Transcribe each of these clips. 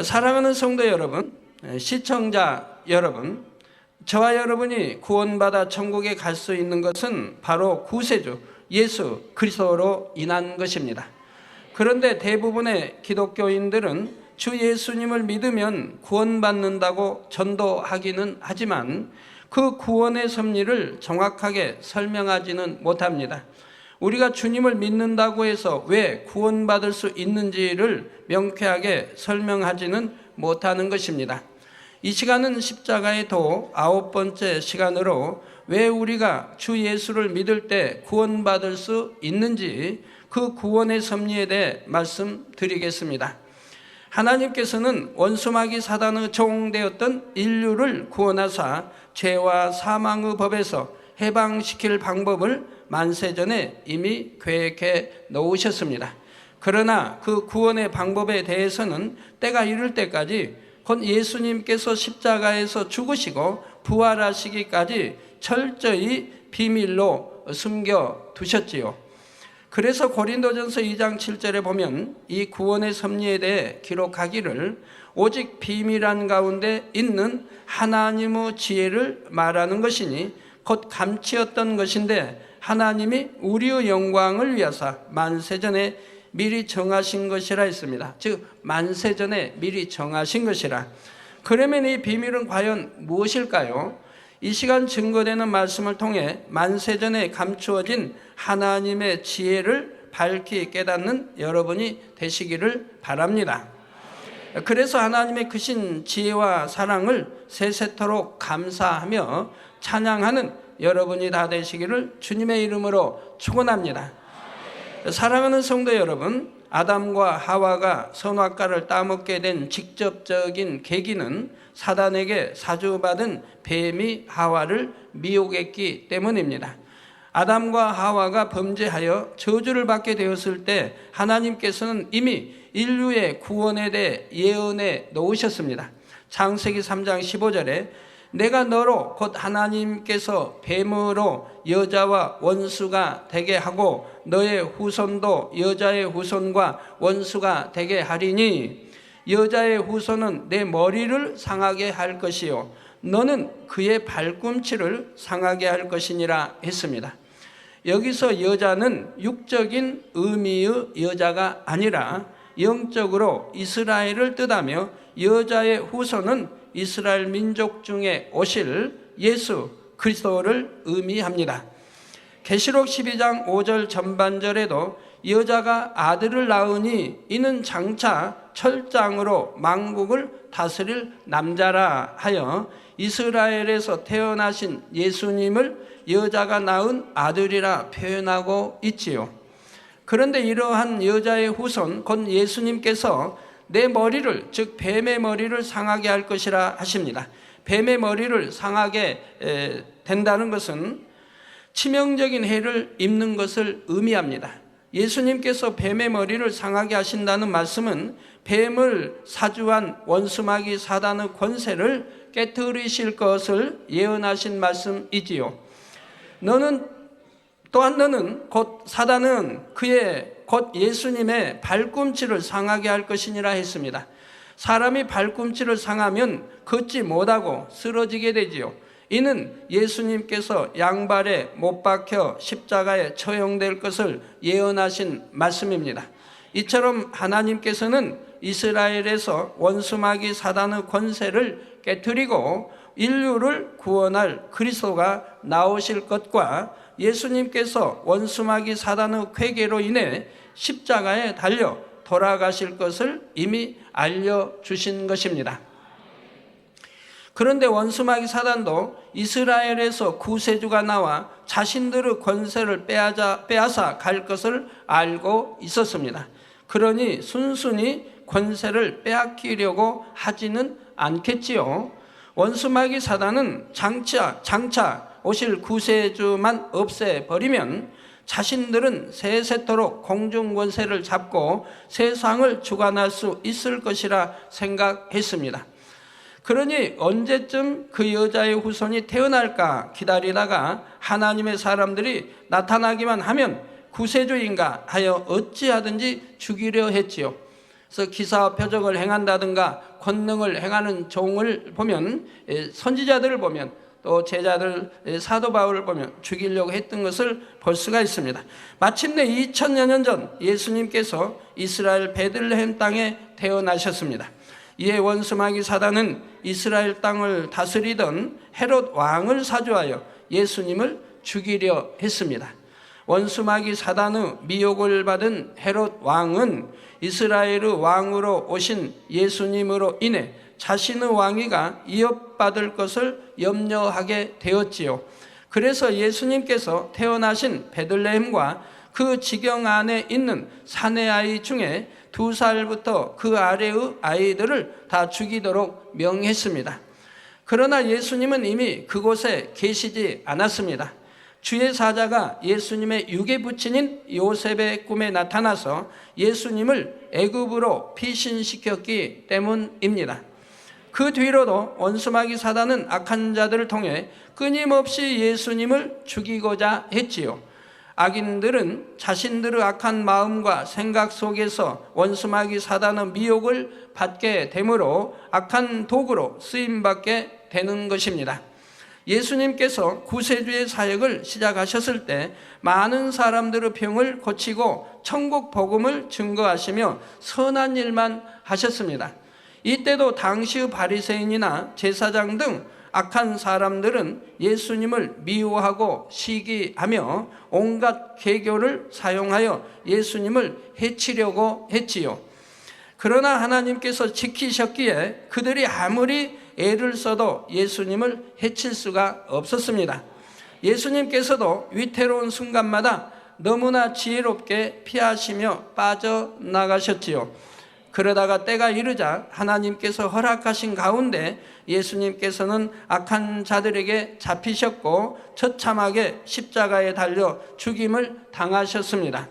사랑하는 성도 여러분, 시청자 여러분, 저와 여러분이 구원받아 천국에 갈 수 있는 것은 바로 구세주 예수 그리스도로 인한 것입니다. 그런데 대부분의 기독교인들은 주 예수님을 믿으면 구원받는다고 전도하기는 하지만 그 구원의 섭리를 정확하게 설명하지는 못합니다. 우리가 주님을 믿는다고 해서 왜 구원받을 수 있는지를 명쾌하게 설명하지는 못하는 것입니다. 이 시간은 십자가의 도 9번째 시간으로 왜 우리가 주 예수를 믿을 때 구원받을 수 있는지 그 구원의 섭리에 대해 말씀드리겠습니다. 하나님께서는 원수마귀 사단의 종되었던 인류를 구원하사 죄와 사망의 법에서 해방시킬 방법을 만세전에 이미 계획해 놓으셨습니다. 그러나 그 구원의 방법에 대해서는 때가 이를 때까지 곧 예수님께서 십자가에서 죽으시고 부활하시기까지 철저히 비밀로 숨겨두셨지요. 그래서 고린도전서 2장 7절에 보면 이 구원의 섭리에 대해 기록하기를 오직 비밀한 가운데 있는 하나님의 지혜를 말하는 것이니 곧 감추었던 것인데 하나님이 우리의 영광을 위하사 만세전에 미리 정하신 것이라 했습니다. 즉 만세전에 미리 정하신 것이라. 그러면 이 비밀은 과연 무엇일까요? 이 시간 증거되는 말씀을 통해 만세전에 감추어진 하나님의 지혜를 밝히 깨닫는 여러분이 되시기를 바랍니다. 그래서 하나님의 크신 지혜와 사랑을 세세토록 감사하며 찬양하는 여러분이 다 되시기를 주님의 이름으로 축원합니다. 사랑하는 성도 여러분, 아담과 하와가 선악과를 따먹게 된 직접적인 계기는 사단에게 사주받은 뱀이 하와를 미혹했기 때문입니다. 아담과 하와가 범죄하여 저주를 받게 되었을 때 하나님께서는 이미 인류의 구원에 대해 예언해 놓으셨습니다. 창세기 3장 15절에 내가 너로 곧 하나님께서 뱀으로 여자와 원수가 되게 하고 너의 후손도 여자의 후손과 원수가 되게 하리니 여자의 후손은 내 머리를 상하게 할 것이요 너는 그의 발꿈치를 상하게 할 것이니라 했습니다. 여기서 여자는 육적인 의미의 여자가 아니라 영적으로 이스라엘을 뜻하며 여자의 후손은 이스라엘 민족 중에 오실 예수 그리스도를 의미합니다. 계시록 12장 5절 전반절에도 여자가 아들을 낳으니 이는 장차 철장으로 만국을 다스릴 남자라 하여 이스라엘에서 태어나신 예수님을 여자가 낳은 아들이라 표현하고 있지요. 그런데 이러한 여자의 후손 곧 예수님께서 내 머리를 즉 뱀의 머리를 상하게 할 것이라 하십니다. 뱀의 머리를 상하게 된다는 것은 치명적인 해를 입는 것을 의미합니다. 예수님께서 뱀의 머리를 상하게 하신다는 말씀은 뱀을 사주한 원수마귀 사단의 권세를 깨뜨리실 것을 예언하신 말씀이지요. 너는 곧 사단은 그의 곧 예수님의 발꿈치를 상하게 할 것이니라 했습니다. 사람이 발꿈치를 상하면 걷지 못하고 쓰러지게 되지요. 이는 예수님께서 양발에 못 박혀 십자가에 처형될 것을 예언하신 말씀입니다. 이처럼 하나님께서는 이스라엘에서 원수마귀 사단의 권세를 깨뜨리고 인류를 구원할 그리스도가 나오실 것과 예수님께서 원수마귀 사단의 쾌계로 인해 십자가에 달려 돌아가실 것을 이미 알려주신 것입니다. 그런데 원수마귀 사단도 이스라엘에서 구세주가 나와 자신들의 권세를 빼앗아 갈 것을 알고 있었습니다. 그러니 순순히 권세를 빼앗기려고 하지는 않겠지요. 원수마귀 사단은 장차 오실 구세주만 없애버리면 자신들은 세세토록 공중권세를 잡고 세상을 주관할 수 있을 것이라 생각했습니다. 그러니 언제쯤 그 여자의 후손이 태어날까 기다리다가 하나님의 사람들이 나타나기만 하면 구세주인가 하여 어찌하든지 죽이려 했지요. 그래서 기사와 표적을 행한다든가 권능을 행하는 종을 보면, 선지자들을 보면, 또 제자들 사도 바울을 보면 죽이려고 했던 것을 볼 수가 있습니다. 마침내 2000여 년 전 예수님께서 이스라엘 베들레헴 땅에 태어나셨습니다. 이에 원수마귀 사단은 이스라엘 땅을 다스리던 헤롯 왕을 사주하여 예수님을 죽이려 했습니다. 원수마귀 사단의 미혹을 받은 헤롯 왕은 이스라엘의 왕으로 오신 예수님으로 인해 자신의 왕위가 위협받을 것을 염려하게 되었지요. 그래서 예수님께서 태어나신 베들레헴과 그 지경 안에 있는 사내 아이 중에 2살부터 그 아래의 아이들을 다 죽이도록 명했습니다. 그러나 예수님은 이미 그곳에 계시지 않았습니다. 주의 사자가 예수님의 육의 부친인 요셉의 꿈에 나타나서 예수님을 애굽으로 피신시켰기 때문입니다. 그 뒤로도 원수마귀 사단은 악한 자들을 통해 끊임없이 예수님을 죽이고자 했지요. 악인들은 자신들의 악한 마음과 생각 속에서 원수마귀 사단의 미혹을 받게 되므로 악한 도구로 쓰임받게 되는 것입니다. 예수님께서 구세주의 사역을 시작하셨을 때 많은 사람들의 병을 고치고 천국 복음을 증거하시며 선한 일만 하셨습니다. 이때도 당시의 바리새인이나 제사장 등 악한 사람들은 예수님을 미워하고 시기하며 온갖 계교를 사용하여 예수님을 해치려고 했지요. 그러나 하나님께서 지키셨기에 그들이 아무리 애를 써도 예수님을 해칠 수가 없었습니다. 예수님께서도 위태로운 순간마다 너무나 지혜롭게 피하시며 빠져나가셨지요. 그러다가 때가 이르자 하나님께서 허락하신 가운데 예수님께서는 악한 자들에게 잡히셨고 처참하게 십자가에 달려 죽임을 당하셨습니다.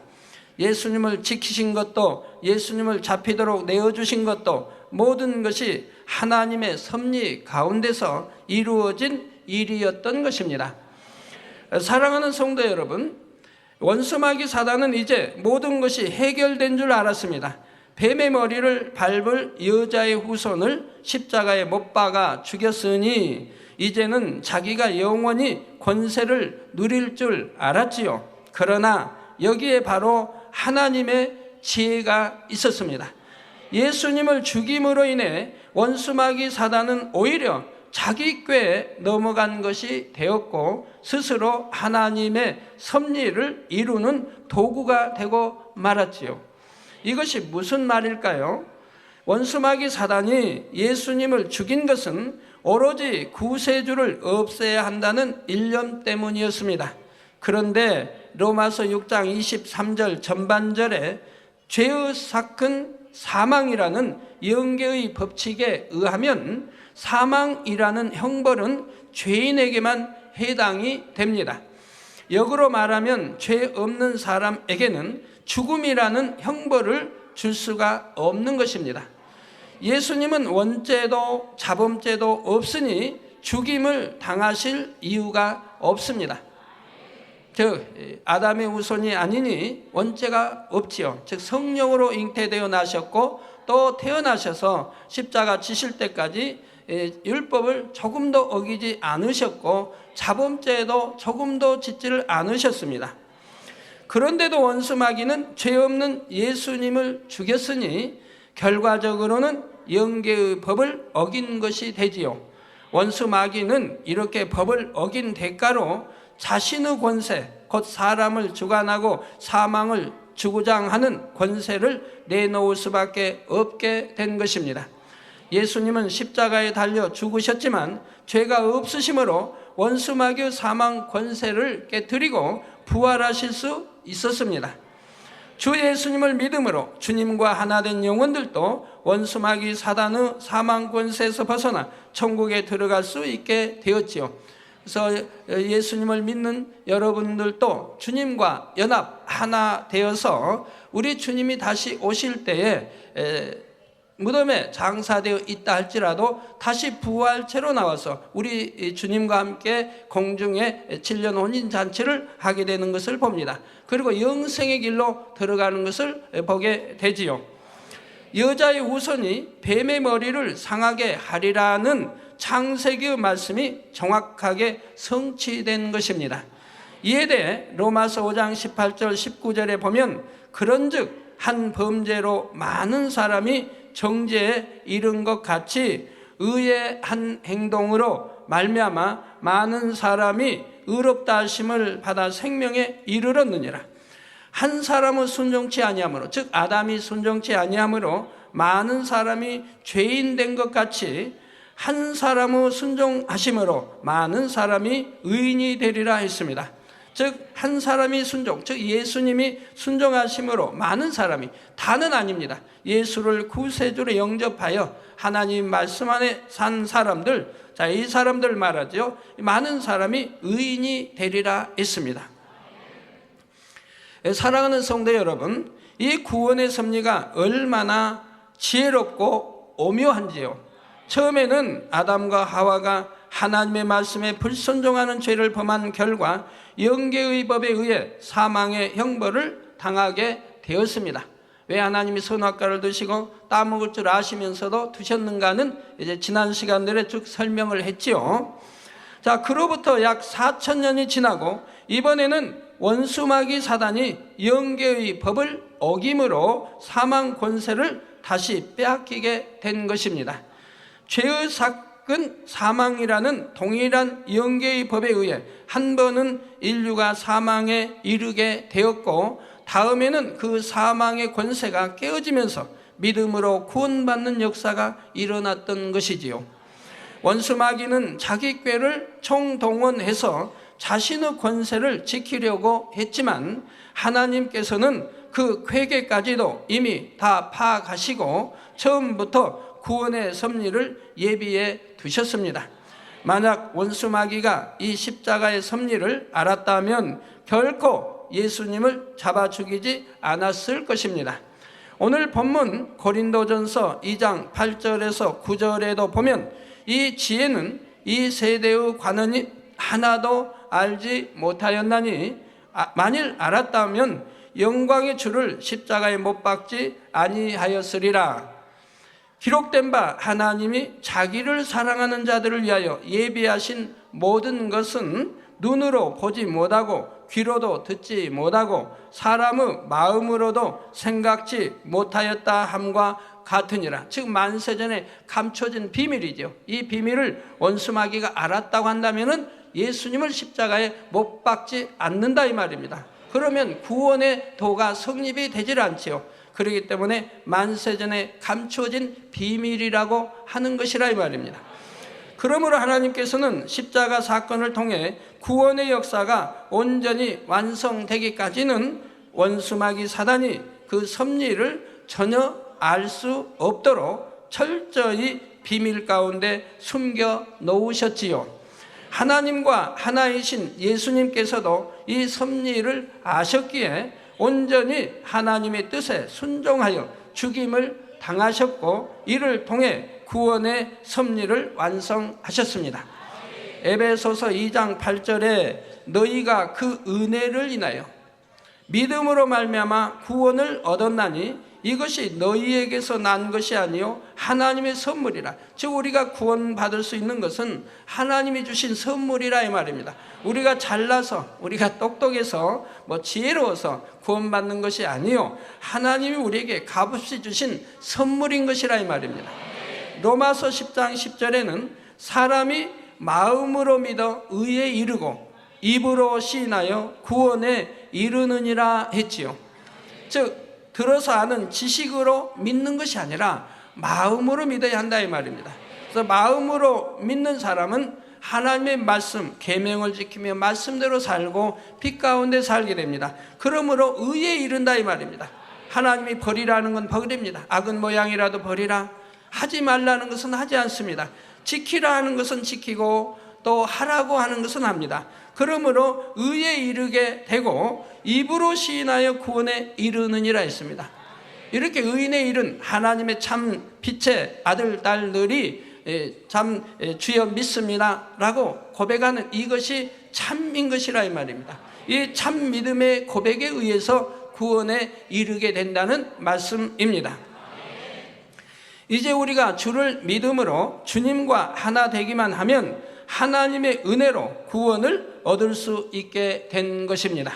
예수님을 지키신 것도 예수님을 잡히도록 내어주신 것도 모든 것이 하나님의 섭리 가운데서 이루어진 일이었던 것입니다. 사랑하는 성도 여러분, 원수마귀 사단은 이제 모든 것이 해결된 줄 알았습니다. 뱀의 머리를 밟을 여자의 후손을 십자가에 못 박아 죽였으니 이제는 자기가 영원히 권세를 누릴 줄 알았지요. 그러나 여기에 바로 하나님의 지혜가 있었습니다. 예수님을 죽임으로 인해 원수마귀 사단은 오히려 자기 꾀에 넘어간 것이 되었고 스스로 하나님의 섭리를 이루는 도구가 되고 말았지요. 이것이 무슨 말일까요? 원수마귀 사단이 예수님을 죽인 것은 오로지 구세주를 없애야 한다는 일념 때문이었습니다. 그런데 로마서 6장 23절 전반절에 죄의 사건 사망이라는 영계의 법칙에 의하면 사망이라는 형벌은 죄인에게만 해당이 됩니다. 역으로 말하면 죄 없는 사람에게는 죽음이라는 형벌을 줄 수가 없는 것입니다. 예수님은 원죄도 자범죄도 없으니 죽임을 당하실 이유가 없습니다. 즉 아담의 후손이 아니니 원죄가 없지요. 즉 성령으로 잉태되어 나셨고 또 태어나셔서 십자가 지실 때까지 율법을 조금도 어기지 않으셨고 자범죄도 조금도 짓지를 않으셨습니다. 그런데도 원수마귀는 죄 없는 예수님을 죽였으니 결과적으로는 영계의 법을 어긴 것이 되지요. 원수마귀는 이렇게 법을 어긴 대가로 자신의 권세, 곧 사람을 주관하고 사망을 주구장하는 권세를 내놓을 수밖에 없게 된 것입니다. 예수님은 십자가에 달려 죽으셨지만 죄가 없으심으로 원수마귀의 사망 권세를 깨뜨리고 부활하실 수 있었습니다. 주 예수님을 믿음으로 주님과 하나 된 영혼들도 원수마귀 사단의 사망 권세에서 벗어나 천국에 들어갈 수 있게 되었지요. 그래서 예수님을 믿는 여러분들도 주님과 연합 하나 되어서 우리 주님이 다시 오실 때에 무덤에 장사되어 있다 할지라도 다시 부활체로 나와서 우리 주님과 함께 공중에 7년 혼인잔치를 하게 되는 것을 봅니다. 그리고 영생의 길로 들어가는 것을 보게 되지요. 여자의 후손이 뱀의 머리를 상하게 하리라는 창세기의 말씀이 정확하게 성취된 것입니다. 이에 대해 로마서 5장 18절 19절에 보면 그런즉 한 범죄로 많은 사람이 정죄에 이른 것 같이 의의 한 행동으로 말미암아 많은 사람이 의롭다 하심을 받아 생명에 이르렀느니라. 한 사람은 순종치 아니하므로, 즉 아담이 순종치 아니하므로 많은 사람이 죄인 된 것 같이 한 사람의 순종하심으로 많은 사람이 의인이 되리라 했습니다. 즉 한 사람이 순종, 즉 예수님이 순종하심으로 많은 사람이, 다는 아닙니다. 예수를 구세주로 영접하여 하나님 말씀 안에 산 사람들, 자, 이 사람들 말하죠. 많은 사람이 의인이 되리라 했습니다. 사랑하는 성도 여러분, 이 구원의 섭리가 얼마나 지혜롭고 오묘한지요. 처음에는 아담과 하와가 하나님의 말씀에 불순종하는 죄를 범한 결과 영계의 법에 의해 사망의 형벌을 당하게 되었습니다. 왜 하나님이 선악과를 드시고 따먹을 줄 아시면서도 드셨는가는 이제 지난 시간들에 쭉 설명을 했지요. 자, 그로부터 약 4,000년이 지나고 이번에는 원수마귀 사단이 영계의 법을 어김으로 사망 권세를 다시 빼앗기게 된 것입니다. 죄의 사건 사망이라는 동일한 영계의 법에 의해 한 번은 인류가 사망에 이르게 되었고 다음에는 그 사망의 권세가 깨어지면서 믿음으로 구원받는 역사가 일어났던 것이지요. 원수마귀는 자기 꾀를 총동원해서 자신의 권세를 지키려고 했지만 하나님께서는 그 꾀계까지도 이미 다 파악하시고 처음부터 구원의 섭리를 예비해 두셨습니다. 만약 원수마귀가 이 십자가의 섭리를 알았다면 결코 예수님을 잡아 죽이지 않았을 것입니다. 오늘 본문 고린도전서 2장 8절에서 9절에도 보면 이 지혜는 이 세대의 관원이 하나도 알지 못하였나니 만일 알았다면 영광의 주를 십자가에 못 박지 아니하였으리라. 기록된 바 하나님이 자기를 사랑하는 자들을 위하여 예비하신 모든 것은 눈으로 보지 못하고 귀로도 듣지 못하고 사람의 마음으로도 생각지 못하였다 함과 같으니라. 즉 만세전에 감춰진 비밀이죠. 이 비밀을 원수마귀가 알았다고 한다면은 예수님을 십자가에 못 박지 않는다 이 말입니다. 그러면 구원의 도가 성립이 되질 않지요. 그렇기 때문에 만세전에 감춰진 비밀이라고 하는 것이라 이 말입니다. 그러므로 하나님께서는 십자가 사건을 통해 구원의 역사가 온전히 완성되기까지는 원수마귀 사단이 그 섭리를 전혀 알 수 없도록 철저히 비밀 가운데 숨겨 놓으셨지요. 하나님과 하나이신 예수님께서도 이 섭리를 아셨기에 온전히 하나님의 뜻에 순종하여 죽임을 당하셨고 이를 통해 구원의 섭리를 완성하셨습니다. 에베소서 2장 8절에 너희가 그 은혜를 인하여 믿음으로 말미암아 구원을 얻었나니 이것이 너희에게서 난 것이 아니요 하나님의 선물이라. 즉 우리가 구원받을 수 있는 것은 하나님이 주신 선물이라 이 말입니다. 우리가 잘나서 우리가 똑똑해서 지혜로워서 구원받는 것이 아니요 하나님이 우리에게 값없이 주신 선물인 것이라 이 말입니다. 로마서 10장 10절에는 사람이 마음으로 믿어 의에 이르고 입으로 시인하여 구원에 이르느니라 했지요. 즉 들어서 아는 지식으로 믿는 것이 아니라 마음으로 믿어야 한다 이 말입니다. 그래서 마음으로 믿는 사람은 하나님의 말씀, 계명을 지키며 말씀대로 살고 빛 가운데 살게 됩니다. 그러므로 의에 이른다 이 말입니다. 하나님이 버리라는 건 버립니다. 악은 모양이라도 버리라. 하지 말라는 것은 하지 않습니다. 지키라 하는 것은 지키고 또 하라고 하는 것은 합니다. 그러므로 의에 이르게 되고 입으로 시인하여 구원에 이르느니라 했습니다. 이렇게 의인의 일은 하나님의 참 빛의 아들 딸들이 참 주여 믿습니다 라고 고백하는 이것이 참인 것이라 이 말입니다. 이 참 믿음의 고백에 의해서 구원에 이르게 된다는 말씀입니다. 이제 우리가 주를 믿음으로 주님과 하나 되기만 하면 하나님의 은혜로 구원을 얻을 수 있게 된 것입니다.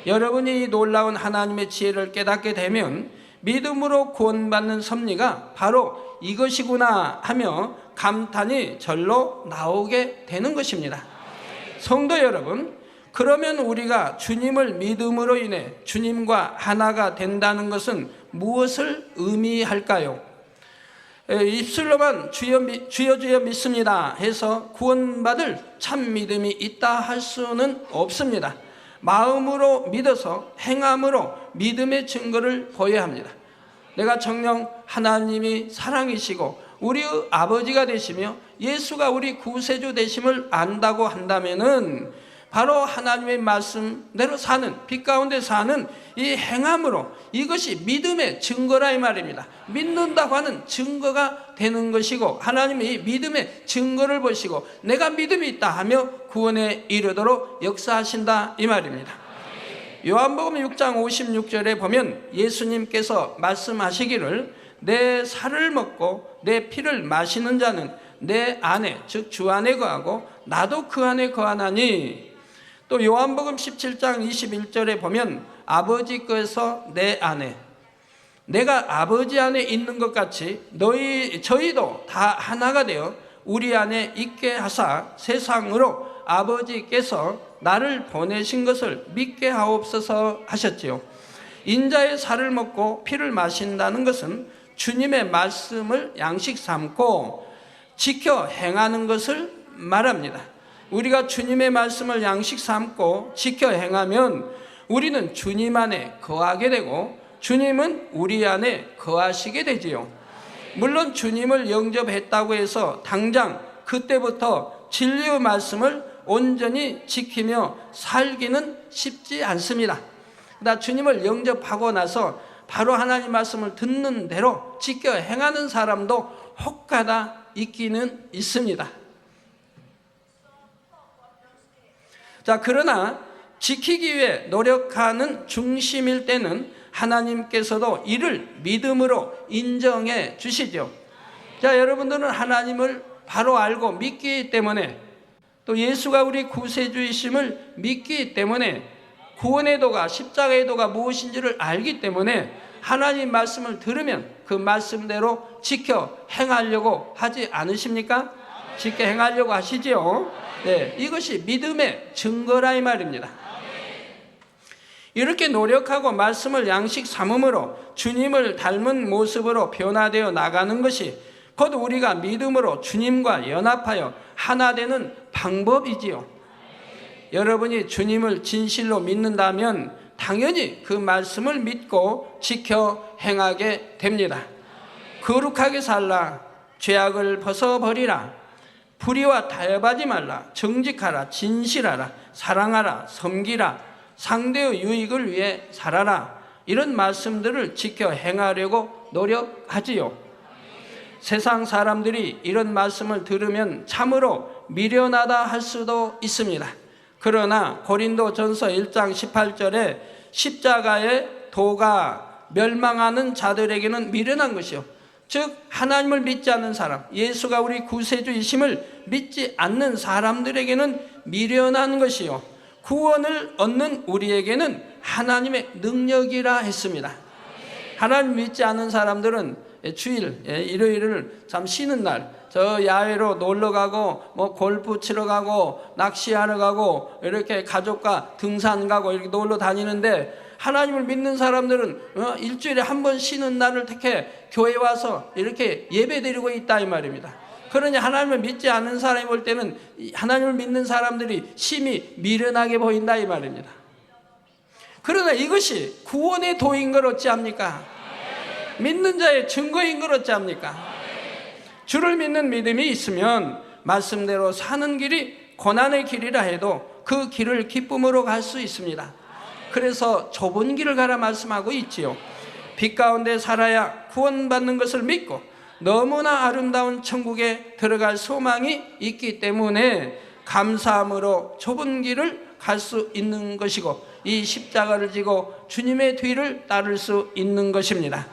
여러분이 이 놀라운 하나님의 지혜를 깨닫게 되면 믿음으로 구원받는 섭리가 바로 이것이구나 하며 감탄이 절로 나오게 되는 것입니다. 성도 여러분, 그러면 우리가 주님을 믿음으로 인해 주님과 하나가 된다는 것은 무엇을 의미할까요? 입술로만 주여 주여 믿습니다 해서 구원받을 참 믿음이 있다 할 수는 없습니다. 마음으로 믿어서 행함으로 믿음의 증거를 보여야 합니다. 내가 정녕 하나님이 사랑이시고 우리의 아버지가 되시며 예수가 우리 구세주 되심을 안다고 한다면은 바로 하나님의 말씀대로 사는, 빛 가운데 사는 이 행함으로, 이것이 믿음의 증거라 이 말입니다. 믿는다고 하는 증거가 되는 것이고, 하나님이 이 믿음의 증거를 보시고 내가 믿음이 있다 하며 구원에 이르도록 역사하신다 이 말입니다. 요한복음 6장 56절에 보면 예수님께서 말씀하시기를 내 살을 먹고 내 피를 마시는 자는 내 안에, 즉 주 안에 거하고 나도 그 안에 거하나니, 또 요한복음 17장 21절에 보면 아버지께서 내 안에, 내가 아버지 안에 있는 것 같이 저희도 다 하나가 되어 우리 안에 있게 하사 세상으로 아버지께서 나를 보내신 것을 믿게 하옵소서 하셨지요. 인자의 살을 먹고 피를 마신다는 것은 주님의 말씀을 양식 삼고 지켜 행하는 것을 말합니다. 우리가 주님의 말씀을 양식 삼고 지켜 행하면 우리는 주님 안에 거하게 되고 주님은 우리 안에 거하시게 되지요. 물론 주님을 영접했다고 해서 당장 그때부터 진리의 말씀을 온전히 지키며 살기는 쉽지 않습니다. 나 주님을 영접하고 나서 바로 하나님 말씀을 듣는 대로 지켜 행하는 사람도 혹가다 있기는 있습니다. 자, 그러나 지키기 위해 노력하는 중심일 때는 하나님께서도 이를 믿음으로 인정해 주시죠. 자, 여러분들은 하나님을 바로 알고 믿기 때문에, 또 예수가 우리 구세주이심을 믿기 때문에, 구원의 도가, 십자가의 도가 무엇인지를 알기 때문에 하나님 말씀을 들으면 그 말씀대로 지켜 행하려고 하지 않으십니까? 지켜 행하려고 하시지요. 네, 이것이 믿음의 증거라 이 말입니다. 이렇게 노력하고 말씀을 양식 삼음으로 주님을 닮은 모습으로 변화되어 나가는 것이 곧 우리가 믿음으로 주님과 연합하여 하나 되는 방법이지요. 여러분이 주님을 진실로 믿는다면 당연히 그 말씀을 믿고 지켜 행하게 됩니다. 거룩하게 살라, 죄악을 벗어버리라, 불의와 타협하지 말라, 정직하라, 진실하라, 사랑하라, 섬기라, 상대의 유익을 위해 살아라, 이런 말씀들을 지켜 행하려고 노력하지요. 세상 사람들이 이런 말씀을 들으면 참으로 미련하다 할 수도 있습니다. 그러나 고린도전서 1장 18절에 십자가의 도가 멸망하는 자들에게는 미련한 것이요, 즉 하나님을 믿지 않는 사람, 예수가 우리 구세주이심을 믿지 않는 사람들에게는 미련한 것이요, 구원을 얻는 우리에게는 하나님의 능력이라 했습니다. 하나님 믿지 않는 사람들은 주일, 일요일을 참 쉬는 날, 저 야외로 놀러 가고, 골프 치러 가고, 낚시하러 가고, 이렇게 가족과 등산 가고, 이렇게 놀러 다니는데, 하나님을 믿는 사람들은 일주일에 한 번 쉬는 날을 택해 교회 와서 이렇게 예배 드리고 있다 이 말입니다. 그러니 하나님을 믿지 않는 사람이 볼 때는 하나님을 믿는 사람들이 심히 미련하게 보인다 이 말입니다. 그러나 이것이 구원의 도인 걸 어찌합니까? 믿는 자의 증거인 걸 어찌합니까? 주를 믿는 믿음이 있으면 말씀대로 사는 길이 고난의 길이라 해도 그 길을 기쁨으로 갈 수 있습니다. 그래서 좁은 길을 가라 말씀하고 있지요. 빛 가운데 살아야 구원받는 것을 믿고 너무나 아름다운 천국에 들어갈 소망이 있기 때문에 감사함으로 좁은 길을 갈 수 있는 것이고, 이 십자가를 지고 주님의 뒤를 따를 수 있는 것입니다.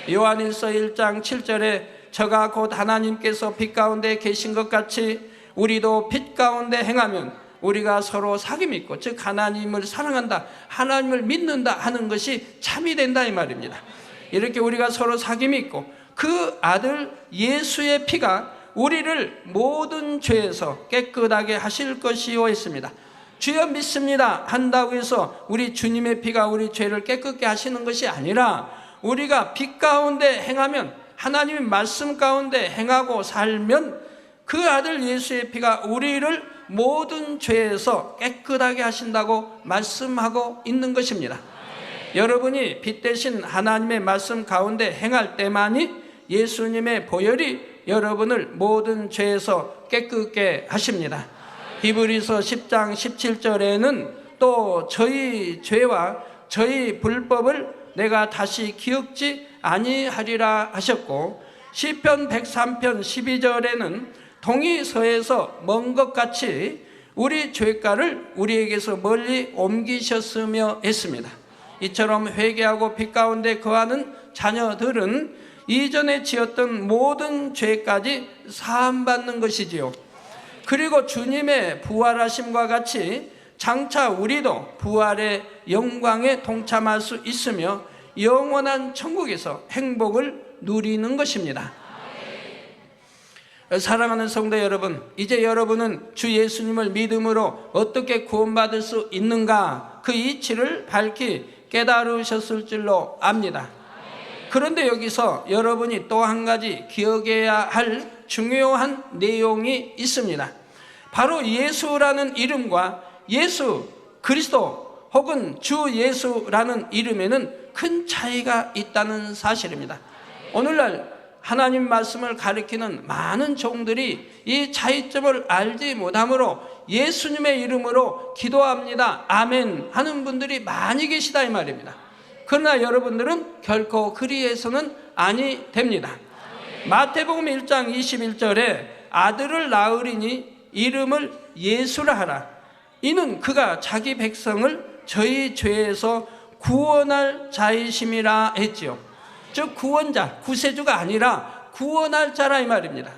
요한일서 1장 7절에 저가 곧 하나님께서 빛 가운데 계신 것 같이 우리도 빛 가운데 행하면 우리가 서로 사귐이 있고, 즉 하나님을 사랑한다, 하나님을 믿는다 하는 것이 참이 된다 이 말입니다. 이렇게 우리가 서로 사귐이 있고 그 아들 예수의 피가 우리를 모든 죄에서 깨끗하게 하실 것이요 했습니다. 주여 믿습니다 한다고 해서 우리 주님의 피가 우리 죄를 깨끗게 하시는 것이 아니라, 우리가 빛 가운데 행하면, 하나님의 말씀 가운데 행하고 살면 그 아들 예수의 피가 우리를 모든 죄에서 깨끗하게 하신다고 말씀하고 있는 것입니다. 여러분이 빛 대신 하나님의 말씀 가운데 행할 때만이 예수님의 보혈이 여러분을 모든 죄에서 깨끗게 하십니다. 히브리서 10장 17절에는 또 저희 죄와 저희 불법을 내가 다시 기억지 아니하리라 하셨고, 시편 103편 12절에는 동이 서에서 먼 것 같이 우리 죄가를 우리에게서 멀리 옮기셨으며 했습니다. 이처럼 회개하고 빛 가운데 거하는 자녀들은 이전에 지었던 모든 죄까지 사함받는 것이지요. 그리고 주님의 부활하심과 같이 장차 우리도 부활의 영광에 동참할 수 있으며 영원한 천국에서 행복을 누리는 것입니다. 사랑하는 성도 여러분, 이제 여러분은 주 예수님을 믿음으로 어떻게 구원받을 수 있는가, 그 이치를 밝히 깨달으셨을 줄로 압니다. 그런데 여기서 여러분이 또 한 가지 기억해야 할 중요한 내용이 있습니다. 바로 예수라는 이름과 예수 그리스도 혹은 주 예수라는 이름에는 큰 차이가 있다는 사실입니다. 오늘날 하나님 말씀을 가리키는 많은 종들이 이 차이점을 알지 못하므로 예수님의 이름으로 기도합니다, 아멘 하는 분들이 많이 계시다 이 말입니다. 그러나 여러분들은 결코 그리해서는 아니 됩니다. 마태복음 1장 21절에 아들을 낳으리니 이름을 예수라 하라. 이는 그가 자기 백성을 저희 죄에서 구원할 자이심이라 했지요. 즉 구원자, 구세주가 아니라 구원할 자라 이 말입니다.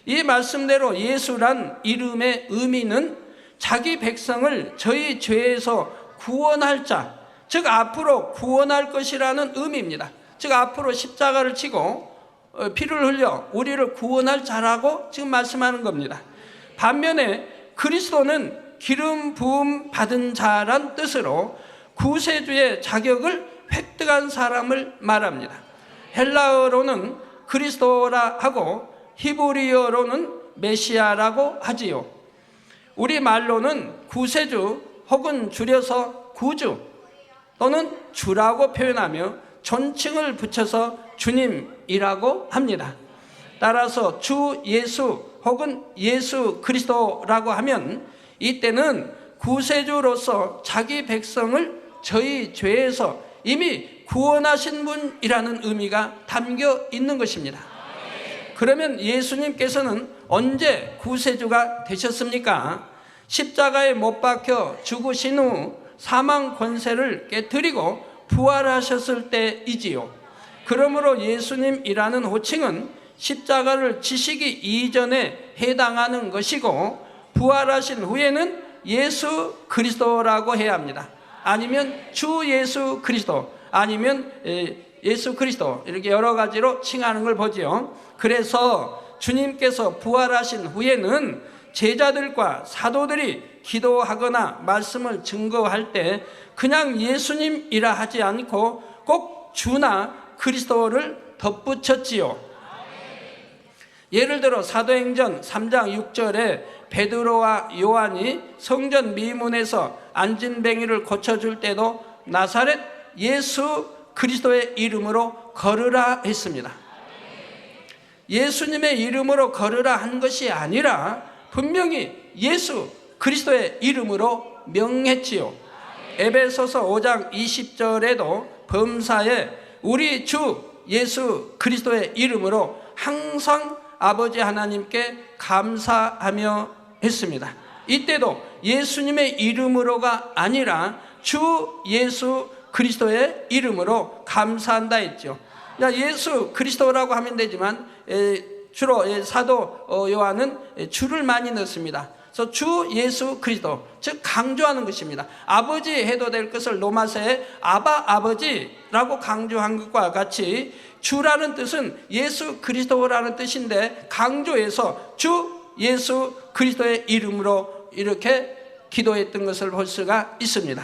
이 말씀대로 예수란 이름의 의미는 자기 백성을 저희 죄에서 구원할 자, 즉 앞으로 구원할 것이라는 의미입니다. 즉 앞으로 십자가를 치고 피를 흘려 우리를 구원할 자라고 지금 말씀하는 겁니다. 반면에 그리스도는 기름 부음 받은 자란 뜻으로 구세주의 자격을 획득한 사람을 말합니다. 헬라어로는 그리스도라 하고 히브리어로는 메시아라고 하지요. 우리말로는 구세주 혹은 줄여서 구주 또는 주라고 표현하며 존칭을 붙여서 주님이라고 합니다. 따라서 주 예수 혹은 예수 그리스도라고 하면 이때는 구세주로서 자기 백성을 저희 죄에서 이미 구원하신 분이라는 의미가 담겨 있는 것입니다. 그러면 예수님께서는 언제 구세주가 되셨습니까? 십자가에 못 박혀 죽으신 후 사망 권세를 깨뜨리고 부활하셨을 때이지요. 그러므로 예수님이라는 호칭은 십자가를 지시기 이전에 해당하는 것이고, 부활하신 후에는 예수 그리스도라고 해야 합니다. 아니면 주 예수 그리스도, 아니면 예수 그리스도, 이렇게 여러 가지로 칭하는 걸 보지요. 그래서 주님께서 부활하신 후에는 제자들과 사도들이 기도하거나 말씀을 증거할 때 그냥 예수님이라 하지 않고 꼭 주나 그리스도를 덧붙였지요. 예를 들어 사도행전 3장 6절에 베드로와 요한이 성전 미문에서 안진뱅이를 고쳐줄 때도 나사렛 예수 그리스도의 이름으로 걸으라 했습니다. 예수님의 이름으로 걸으라 한 것이 아니라 분명히 예수 그리스도의 이름으로 명했지요. 에베소서 5장 20절에도 범사에 우리 주 예수 그리스도의 이름으로 항상 아버지 하나님께 감사하며 했습니다. 이때도 예수님의 이름으로가 아니라 주 예수 그리스도의 이름으로 감사한다 했죠. 예수 그리스도라고 하면 되지만 주로 사도 요한은 주를 많이 넣습니다. 그래서 주 예수 그리스도, 즉 강조하는 것입니다. 아버지 해도 될 것을 로마서에 아바 아버지라고 강조한 것과 같이 주라는 뜻은 예수 그리스도라는 뜻인데 강조해서 주 예수 그리스도의 이름으로 이렇게 기도했던 것을 볼 수가 있습니다.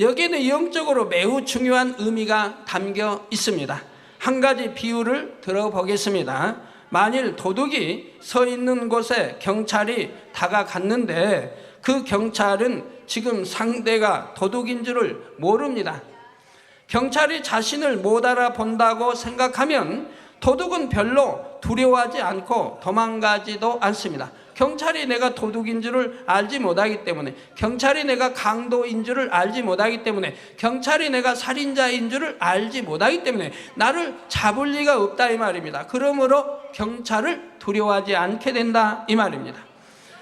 여기에는 영적으로 매우 중요한 의미가 담겨 있습니다. 한 가지 비유를 들어보겠습니다. 만일 도둑이 서 있는 곳에 경찰이 다가갔는데 그 경찰은 지금 상대가 도둑인 줄을 모릅니다. 경찰이 자신을 못 알아본다고 생각하면 도둑은 별로 두려워하지 않고 도망가지도 않습니다. 경찰이 내가 도둑인 줄을 알지 못하기 때문에, 경찰이 내가 강도인 줄을 알지 못하기 때문에, 경찰이 내가 살인자인 줄을 알지 못하기 때문에 나를 잡을 리가 없다 이 말입니다. 그러므로 경찰을 두려워하지 않게 된다 이 말입니다.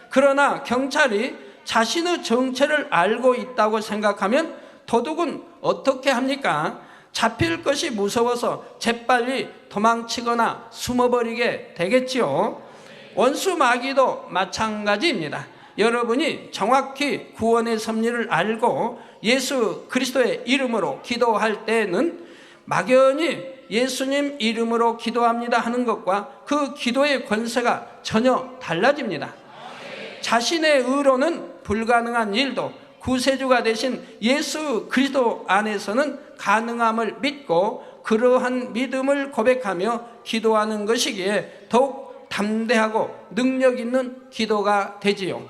그러나 경찰이 자신의 정체를 알고 있다고 생각하면 도둑은 어떻게 합니까? 잡힐 것이 무서워서 재빨리 도망치거나 숨어버리게 되겠지요. 원수 마귀도 마찬가지입니다. 여러분이 정확히 구원의 섭리를 알고 예수 그리스도의 이름으로 기도할 때는 막연히 예수님 이름으로 기도합니다 하는 것과 그 기도의 권세가 전혀 달라집니다. 자신의 의로는 불가능한 일도 구세주가 되신 예수 그리스도 안에서는 가능함을 믿고 그러한 믿음을 고백하며 기도하는 것이기에 더욱 담대하고 능력 있는 기도가 되지요.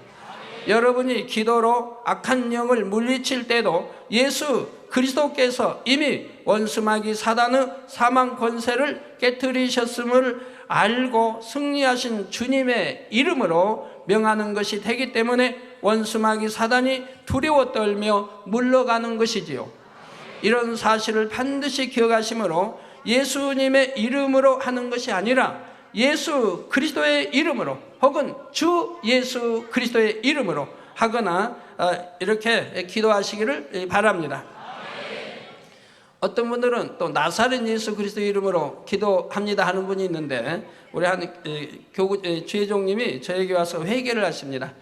여러분이 기도로 악한 영을 물리칠 때도 예수 그리스도께서 이미 원수마귀 사단의 사망 권세를 깨뜨리셨음을 알고 승리하신 주님의 이름으로 명하는 것이 되기 때문에 원수마귀 사단이 두려워 떨며 물러가는 것이지요. 이런 사실을 반드시 기억하시므로 예수님의 이름으로 하는 것이 아니라 예수 그리스도의 이름으로 혹은 주 예수 그리스도의 이름으로 하거나 이렇게 기도하시기를 바랍니다. 어떤 분들은 또 나사렛 예수 그리스도의 이름으로 기도합니다 하는 분이 있는데 우리 한 주회종님이 저에게 와서 회개를 하십니다.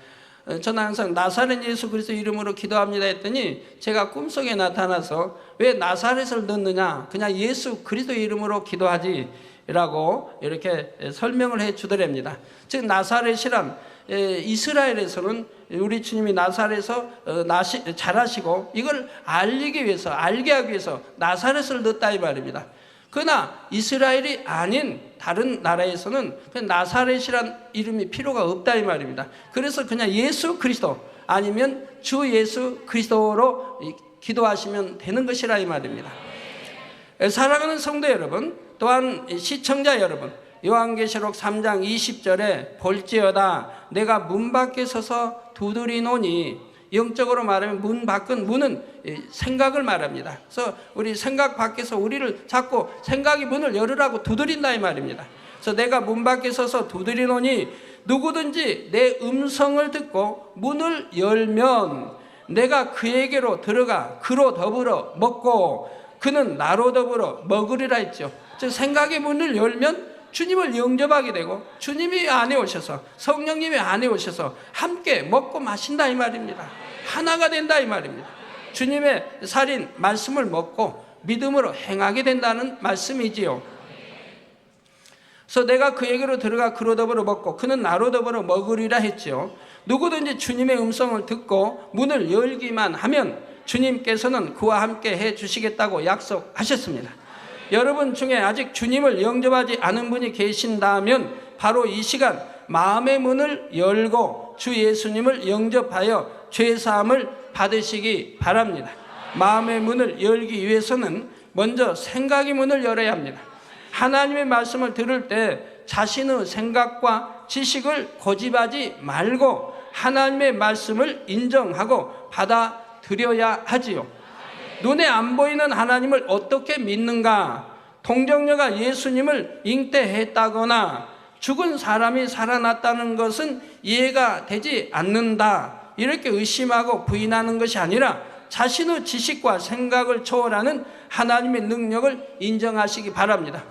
저는 항상 나사렛 예수 그리스도 이름으로 기도합니다 했더니 제가 꿈속에 나타나서 왜 나사렛을 넣느냐, 그냥 예수 그리스도 이름으로 기도하지 라고 이렇게 설명을 해 주더랍니다. 즉 나사렛이란 이스라엘에서는 우리 주님이 나사렛에서 자라시고 이걸 알리기 위해서, 알게 하기 위해서 나사렛을 넣었다 이 말입니다. 그러나 이스라엘이 아닌 다른 나라에서는 그냥 나사렛이란 이름이 필요가 없다 이 말입니다. 그래서 그냥 예수 그리스도 아니면 주 예수 그리스도로 기도하시면 되는 것이라 이 말입니다. 사랑하는 성도 여러분, 또한 시청자 여러분, 요한계시록 3장 20절에 볼지어다 내가 문 밖에 서서 두드리노니, 영적으로 말하면 문 밖은, 문은 생각을 말합니다. 그래서 우리 생각 밖에서 우리를 자꾸 생각이 문을 열으라고 두드린다 이 말입니다. 그래서 내가 문 밖에 서서 두드리노니 누구든지 내 음성을 듣고 문을 열면 내가 그에게로 들어가 그로 더불어 먹고 그는 나로 더불어 먹으리라 했죠. 즉 생각의 문을 열면 주님을 영접하게 되고 주님이 안에 오셔서, 성령님이 안에 오셔서 함께 먹고 마신다 이 말입니다. 하나가 된다 이 말입니다. 주님의 살인 말씀을 먹고 믿음으로 행하게 된다는 말씀이지요. 그래서 내가 그에게로 들어가 그로 더불어 먹고 그는 나로 더불어 먹으리라 했지요. 누구든지 주님의 음성을 듣고 문을 열기만 하면 주님께서는 그와 함께 해 주시겠다고 약속하셨습니다. 여러분 중에 아직 주님을 영접하지 않은 분이 계신다면 바로 이 시간 마음의 문을 열고 주 예수님을 영접하여 죄사함을 받으시기 바랍니다. 마음의 문을 열기 위해서는 먼저 생각의 문을 열어야 합니다. 하나님의 말씀을 들을 때 자신의 생각과 지식을 고집하지 말고 하나님의 말씀을 인정하고 받아들여야 하지요. 눈에 안 보이는 하나님을 어떻게 믿는가? 동정녀가 예수님을 잉태했다거나 죽은 사람이 살아났다는 것은 이해가 되지 않는다, 이렇게 의심하고 부인하는 것이 아니라 자신의 지식과 생각을 초월하는 하나님의 능력을 인정하시기 바랍니다.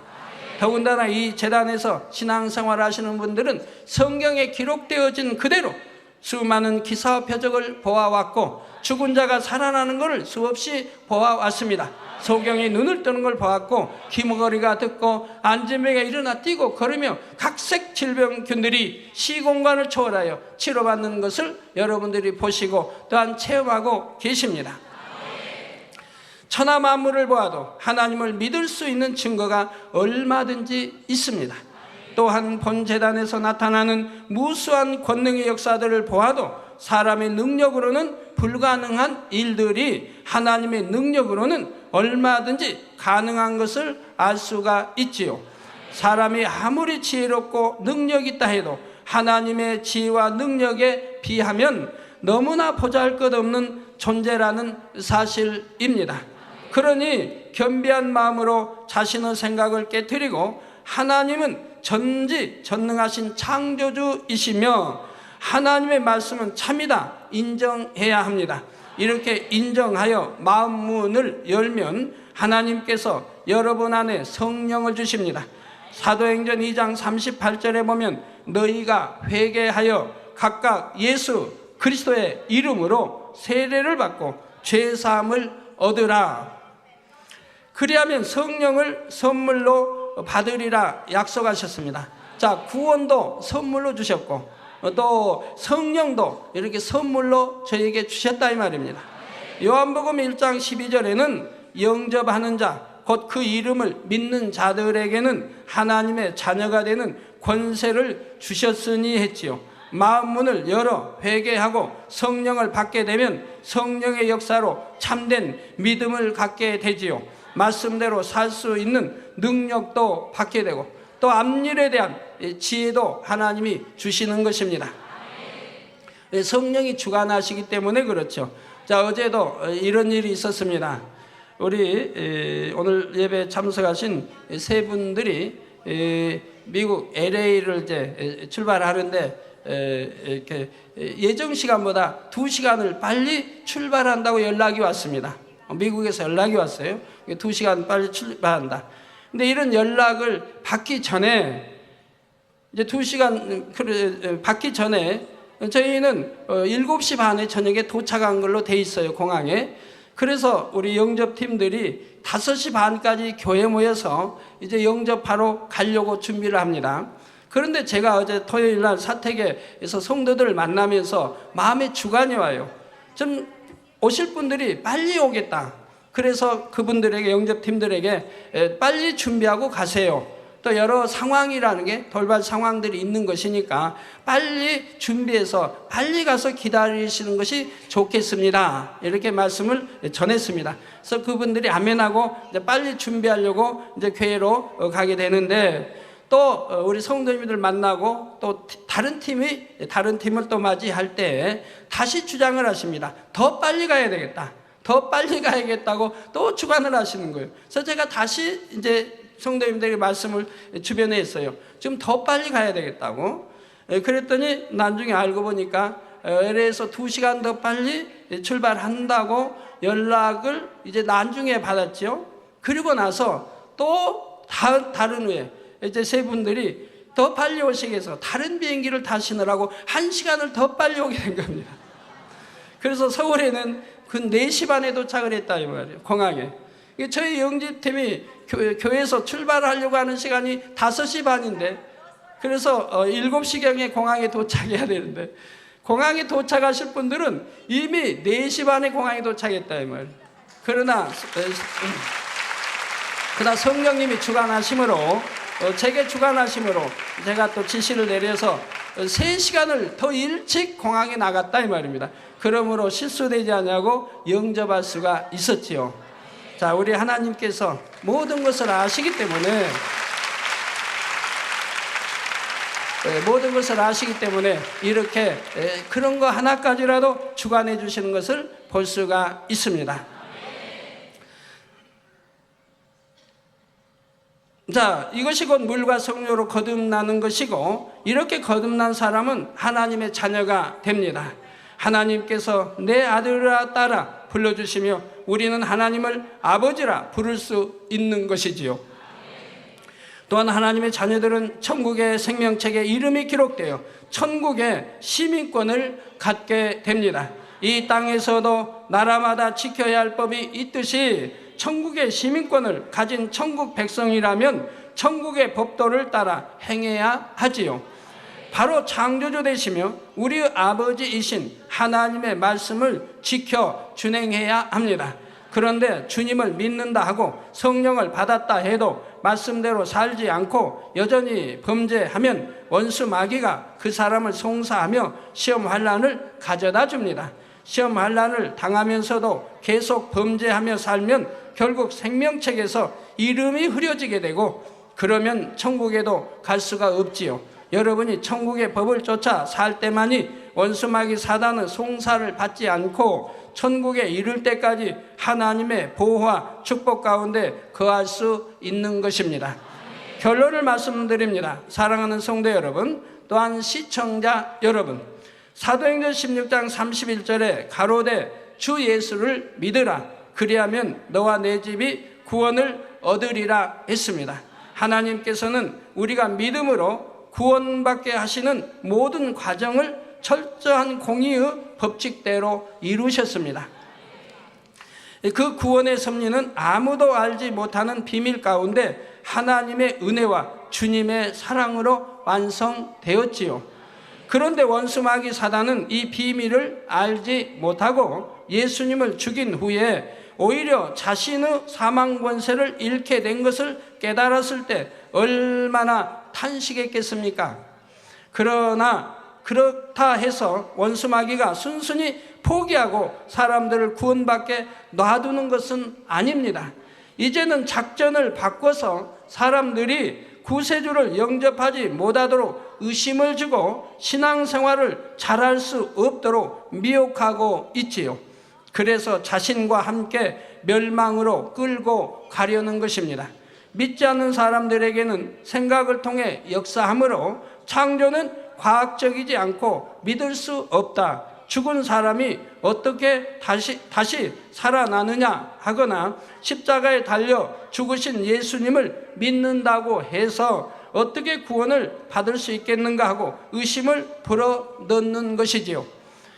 더군다나 이 재단에서 신앙생활 하시는 분들은 성경에 기록되어진 그대로 수많은 기사와 표적을 보아왔고 죽은 자가 살아나는 것을 수없이 보아왔습니다. 소경이 눈을 뜨는 걸 보았고 귀머거리가 듣고 안진병이 일어나 뛰고 걸으며 각색 질병균들이 시공간을 초월하여 치료받는 것을 여러분들이 보시고 또한 체험하고 계십니다. 천하 만물을 보아도 하나님을 믿을 수 있는 증거가 얼마든지 있습니다. 또한 본 재단에서 나타나는 무수한 권능의 역사들을 보아도 사람의 능력으로는 불가능한 일들이 하나님의 능력으로는 얼마든지 가능한 것을 알 수가 있지요. 사람이 아무리 지혜롭고 능력 있다 해도 하나님의 지혜와 능력에 비하면 너무나 보잘것없는 존재라는 사실입니다. 그러니 겸비한 마음으로 자신의 생각을 깨트리고 하나님은 전지전능하신 창조주이시며 하나님의 말씀은 참이다 인정해야 합니다. 이렇게 인정하여 마음 문을 열면 하나님께서 여러분 안에 성령을 주십니다. 사도행전 2장 38절에 보면 너희가 회개하여 각각 예수 그리스도의 이름으로 세례를 받고 죄사함을 얻으라. 그리하면 성령을 선물로 받으리라 약속하셨습니다. 자, 구원도 선물로 주셨고 또 성령도 이렇게 선물로 저에게 주셨다 이 말입니다. 요한복음 1장 12절에는 영접하는 자, 곧 그 이름을 믿는 자들에게는 하나님의 자녀가 되는 권세를 주셨으니 했지요. 마음 문을 열어 회개하고 성령을 받게 되면 성령의 역사로 참된 믿음을 갖게 되지요. 말씀대로 살 수 있는 능력도 받게 되고 또 앞일에 대한 지혜도 하나님이 주시는 것입니다. 성령이 주관하시기 때문에 그렇죠. 자, 어제도 이런 일이 있었습니다. 우리 오늘 예배 참석하신 세 분들이 미국 LA를 이제 출발하는데 이렇게 예정 시간보다 2시간을 빨리 출발한다고 연락이 왔습니다. 미국에서 연락이 왔어요. 2시간 빨리 출발한다. 근데 이런 연락을 받기 전에 이제 2시간 받기 전에 저희는 7시 반에 저녁에 도착한 걸로 돼 있어요, 공항에. 그래서 우리 영접팀들이 5시 반까지 교회 모여서 이제 영접하러 가려고 준비를 합니다. 그런데 제가 어제 토요일 날 사택에서 성도들을 만나면서 마음에 주관이 와요. 좀 오실 분들이 빨리 오겠다. 그래서 그분들에게, 영접팀들에게 빨리 준비하고 가세요. 또 여러 상황이라는 게 돌발 상황들이 있는 것이니까 빨리 준비해서 빨리 가서 기다리시는 것이 좋겠습니다. 이렇게 말씀을 전했습니다. 그래서 그분들이 아멘하고 이제 빨리 준비하려고 이제 교회로 가게 되는데 또 우리 성도님들 만나고 또 다른 팀을 또 맞이할 때 다시 주장을 하십니다. 더 빨리 가야 되겠다. 더 빨리 가야겠다고 또 주관을 하시는 거예요. 그래서 제가 다시 이제 성도님들에게 말씀을 주변에 했어요. 좀 더 빨리 가야 되겠다고. 그랬더니 나중에 알고 보니까 LA에서 2시간 더 빨리 출발한다고 연락을 이제 나중에 받았죠. 그리고 나서 또 다른 후에 이제 세 분들이 더 빨리 오시기 위해서 다른 비행기를 타시느라고 1시간을 더 빨리 오게 된 겁니다. 그래서 서울에는 그 4시 반에 도착을 했다 이 말이에요, 공항에. 저희 영집팀이 교회에서 출발하려고 하는 시간이 5시 반인데 그래서 7시경에 공항에 도착해야 되는데 공항에 도착하실 분들은 이미 4시 반에 공항에 도착했다 이 말이에요. 그러나 성령님이 주관하심으로 제게 주관하심으로 제가 또 지시를 내려서 3시간을 더 일찍 공항에 나갔다 이 말입니다. 그러므로 실수되지 않냐고 영접할 수가 있었지요. 자, 우리 하나님께서 모든 것을 아시기 때문에 이렇게 그런 거 하나까지라도 주관해 주시는 것을 볼 수가 있습니다. 자, 이것이 곧 물과 성령으로 거듭나는 것이고 이렇게 거듭난 사람은 하나님의 자녀가 됩니다. 하나님께서 내 아들아 딸아 불러주시며 우리는 하나님을 아버지라 부를 수 있는 것이지요. 또한 하나님의 자녀들은 천국의 생명책에 이름이 기록되어 천국의 시민권을 갖게 됩니다. 이 땅에서도 나라마다 지켜야 할 법이 있듯이 천국의 시민권을 가진 천국 백성이라면 천국의 법도를 따라 행해야 하지요. 바로 창조주 되시며 우리 아버지이신 하나님의 말씀을 지켜 준행해야 합니다. 그런데 주님을 믿는다 하고 성령을 받았다 해도 말씀대로 살지 않고 여전히 범죄하면 원수 마귀가 그 사람을 송사하며 시험 환난을 가져다 줍니다. 시험 환난을 당하면서도 계속 범죄하며 살면 결국 생명책에서 이름이 흐려지게 되고 그러면 천국에도 갈 수가 없지요. 여러분이 천국의 법을 쫓아 살 때만이 원수 마귀 사단은 송사를 받지 않고 천국에 이를 때까지 하나님의 보호와 축복 가운데 거할 수 있는 것입니다. 결론을 말씀드립니다. 사랑하는 성도 여러분, 또한 시청자 여러분, 사도행전 16장 31절에 가로되 주 예수를 믿으라 그리하면 너와 내 집이 구원을 얻으리라 했습니다. 하나님께서는 우리가 믿음으로 구원받게 하시는 모든 과정을 철저한 공의의 법칙대로 이루셨습니다. 그 구원의 섭리는 아무도 알지 못하는 비밀 가운데 하나님의 은혜와 주님의 사랑으로 완성되었지요. 그런데 원수 마귀 사단은 이 비밀을 알지 못하고 예수님을 죽인 후에 오히려 자신의 사망 권세를 잃게 된 것을 깨달았을 때 얼마나 탄식했겠습니까? 그러나 그렇다 해서 원수 마귀가 순순히 포기하고 사람들을 구원받게 놔두는 것은 아닙니다. 이제는 작전을 바꿔서 사람들이 구세주를 영접하지 못하도록 의심을 주고 신앙생활을 잘할 수 없도록 미혹하고 있지요. 그래서 자신과 함께 멸망으로 끌고 가려는 것입니다. 믿지 않는 사람들에게는 생각을 통해 역사하므로 창조는 과학적이지 않고 믿을 수 없다. 죽은 사람이 어떻게 다시 살아나느냐 하거나 십자가에 달려 죽으신 예수님을 믿는다고 해서 어떻게 구원을 받을 수 있겠는가 하고 의심을 불어넣는 것이지요.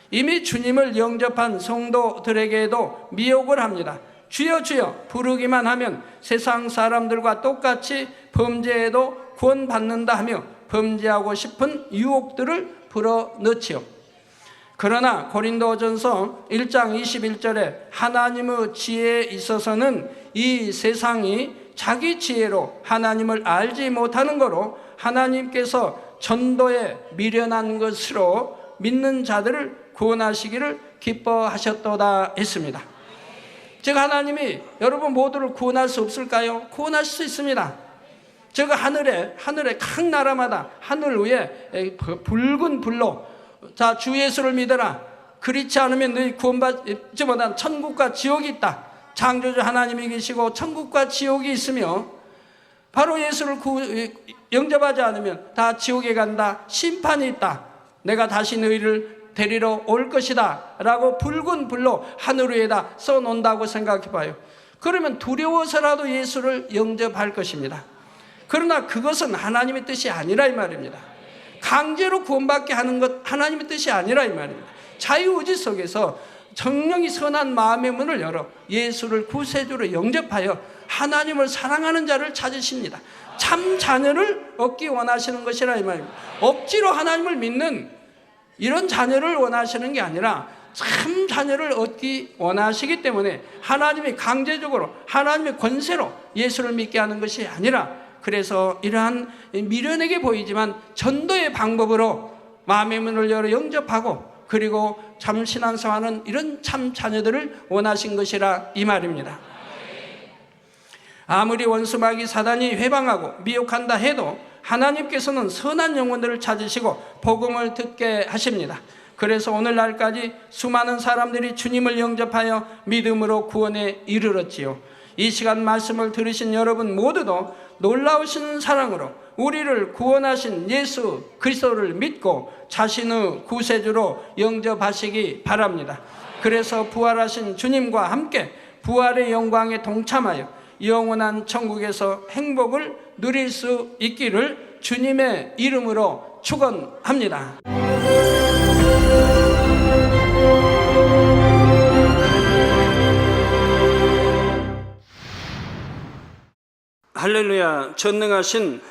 이미 주님을 영접한 성도들에게도 미혹을 합니다. 주여 주여 부르기만 하면 세상 사람들과 똑같이 범죄에도 구원받는다 하며 범죄하고 싶은 유혹들을 불어넣지요. 그러나 고린도전서 1장 21절에 하나님의 지혜에 있어서는 이 세상이 자기 지혜로 하나님을 알지 못하는 거로 하나님께서 전도에 미련한 것으로 믿는 자들을 구원하시기를 기뻐하셨도다 했습니다. 즉 하나님이 여러분 모두를 구원할 수 없을까요? 구원할 수 있습니다. 즉 하늘에 각 나라마다 하늘 위에 붉은 불로 자 주 예수를 믿어라. 그렇지 않으면 너희 구원받지 못한 천국과 지옥이 있다. 창조주 하나님이 계시고 천국과 지옥이 있으며 바로 예수를 영접하지 않으면 다 지옥에 간다. 심판이 있다. 내가 다시 너희를 데리러 올 것이다 라고 붉은 불로 하늘 위에다 써놓는다고 생각해 봐요. 그러면 두려워서라도 예수를 영접할 것입니다. 그러나 그것은 하나님의 뜻이 아니라 이 말입니다. 강제로 구원받게 하는 것 하나님의 뜻이 아니라 이 말입니다. 자유의지 속에서 정령이 선한 마음의 문을 열어 예수를 구세주로 영접하여 하나님을 사랑하는 자를 찾으십니다. 참 자녀를 얻기 원하시는 것이라 이 말입니다. 억지로 하나님을 믿는 이런 자녀를 원하시는 게 아니라 참 자녀를 얻기 원하시기 때문에 하나님이 강제적으로 하나님의 권세로 예수를 믿게 하는 것이 아니라 그래서 이러한 미련하게 보이지만 전도의 방법으로 마음의 문을 열어 영접하고 그리고 참 신앙생활하는 이런 참 자녀들을 원하신 것이라 이 말입니다. 아무리 원수 마귀 사단이 회방하고 미혹한다 해도 하나님께서는 선한 영혼들을 찾으시고 복음을 듣게 하십니다. 그래서 오늘날까지 수많은 사람들이 주님을 영접하여 믿음으로 구원에 이르렀지요. 이 시간 말씀을 들으신 여러분 모두도 놀라우신 사랑으로 우리를 구원하신 예수 그리스도를 믿고 자신의 구세주로 영접하시기 바랍니다. 그래서 부활하신 주님과 함께 부활의 영광에 동참하여 영원한 천국에서 행복을 누릴 수 있기를 주님의 이름으로 축원합니다. 할렐루야. 전능하신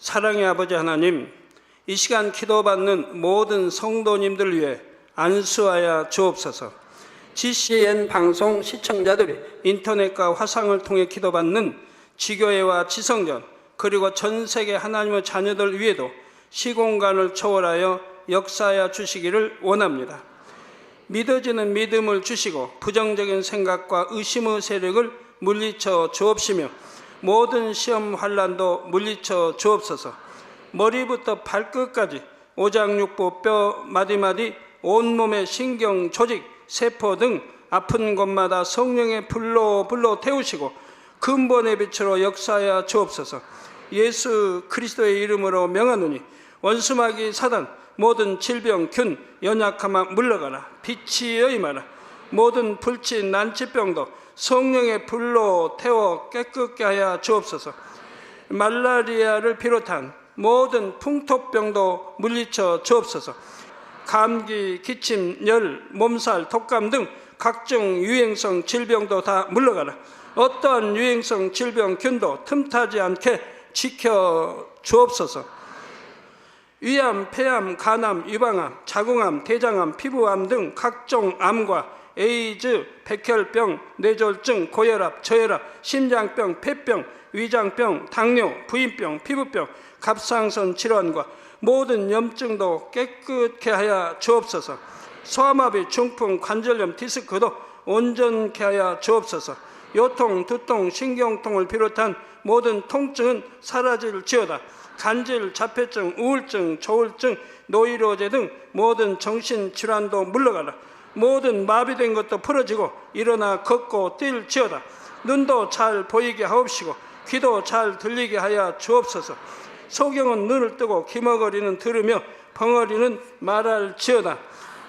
사랑의 아버지 하나님, 이 시간 기도받는 모든 성도님들 위해 안수하여 주옵소서. GCN 방송 시청자들이 인터넷과 화상을 통해 기도받는 지교회와 지성전, 그리고 전 세계 하나님의 자녀들 위에도 시공간을 초월하여 역사하여 주시기를 원합니다. 믿어지는 믿음을 주시고 부정적인 생각과 의심의 세력을 물리쳐 주옵시며 모든 시험 환난도 물리쳐 주옵소서. 머리부터 발끝까지 오장육부 뼈 마디마디 온몸의 신경 조직 세포 등 아픈 곳마다 성령의 불로 태우시고 근본의 빛으로 역사하여 주옵소서. 예수 그리스도의 이름으로 명하노니 원수마귀 사단 모든 질병 균 연약함아 물러가라. 빛이 임하라. 모든 불친 난치병도 성령의 불로 태워 깨끗게 하여 주옵소서. 말라리아를 비롯한 모든 풍토병도 물리쳐 주옵소서. 감기, 기침, 열, 몸살, 독감 등 각종 유행성 질병도 다 물러가라. 어떠한 유행성 질병균도 틈타지 않게 지켜 주옵소서. 위암, 폐암, 간암, 유방암, 자궁암, 대장암, 피부암 등 각종 암과 에이즈, 백혈병, 뇌졸중, 고혈압, 저혈압, 심장병, 폐병, 위장병, 당뇨, 부인병, 피부병, 갑상선 질환과 모든 염증도 깨끗게 하여 주옵소서. 소아마비, 중풍, 관절염, 디스크도 온전케 하여 주옵소서. 요통, 두통, 신경통을 비롯한 모든 통증은 사라질지어다. 간질, 자폐증, 우울증, 조울증, 노이로제 등 모든 정신질환도 물러가라. 모든 마비된 것도 풀어지고 일어나 걷고 뛸지어다. 눈도 잘 보이게 하옵시고 귀도 잘 들리게 하여 주옵소서. 소경은 눈을 뜨고 기머거리는 들으며 벙어리는 말할지어다.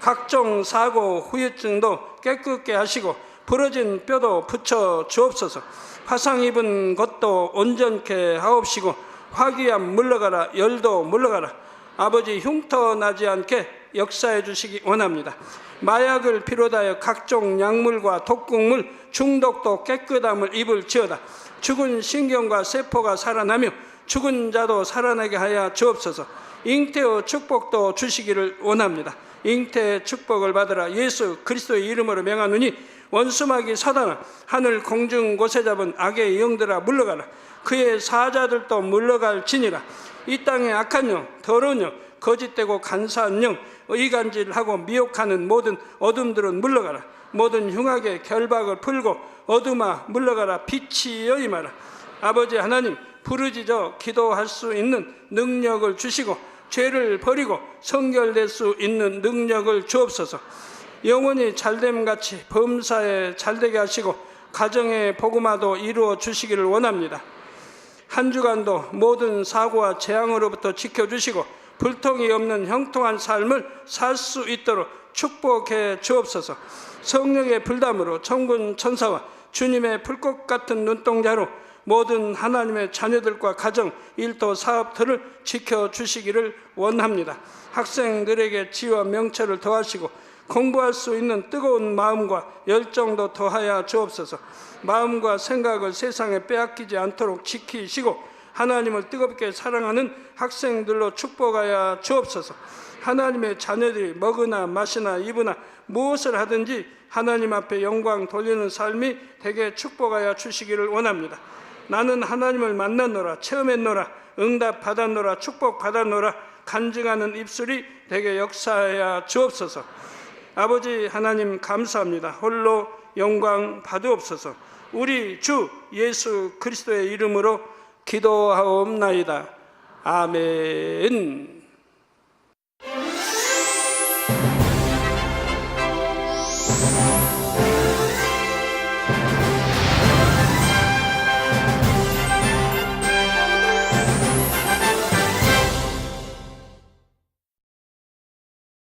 각종 사고 후유증도 깨끗게 하시고 부러진 뼈도 붙여 주옵소서. 화상 입은 것도 온전케 하옵시고 화기암 물러가라. 열도 물러가라. 아버지 흉터 나지 않게 역사해 주시기 원합니다. 마약을 비롯하여 각종 약물과 독극물 중독도 깨끗함을 입을지어다. 죽은 신경과 세포가 살아나며 죽은 자도 살아나게 하여 주옵소서. 잉태의 축복도 주시기를 원합니다. 잉태의 축복을 받으라. 예수 그리스도의 이름으로 명하노니 원수마귀 사단아 하늘 공중 곳에 잡은 악의 영들아 물러가라. 그의 사자들도 물러갈지니라. 이 땅의 악한 영, 더러운 영, 거짓되고 간사한 영, 의간질하고 미혹하는 모든 어둠들은 물러가라. 모든 흉악의 결박을 풀고 어둠아 물러가라. 빛이 임하라. 아버지 하나님, 부르짖어 기도할 수 있는 능력을 주시고 죄를 버리고 성결될 수 있는 능력을 주옵소서. 영원히 잘됨같이 범사에 잘되게 하시고 가정의 복음화도 이루어 주시기를 원합니다. 한 주간도 모든 사고와 재앙으로부터 지켜주시고 불통이 없는 형통한 삶을 살 수 있도록 축복해 주옵소서. 성령의 불담으로 천군 천사와 주님의 불꽃 같은 눈동자로 모든 하나님의 자녀들과 가정, 일도, 사업들을 지켜주시기를 원합니다. 학생들에게 지혜와 명철을 더하시고 공부할 수 있는 뜨거운 마음과 열정도 더하여 주옵소서. 마음과 생각을 세상에 빼앗기지 않도록 지키시고 하나님을 뜨겁게 사랑하는 학생들로 축복하여 주옵소서. 하나님의 자녀들이 먹으나 마시나 입으나 무엇을 하든지 하나님 앞에 영광 돌리는 삶이 되게 축복하여 주시기를 원합니다. 나는 하나님을 만났노라, 체험했노라, 응답 받았노라, 축복 받았노라 간증하는 입술이 되게 역사하여 주옵소서. 아버지 하나님 감사합니다. 홀로 영광 받으옵소서. 우리 주 예수 그리스도의 이름으로 기도하옵나이다. 아멘.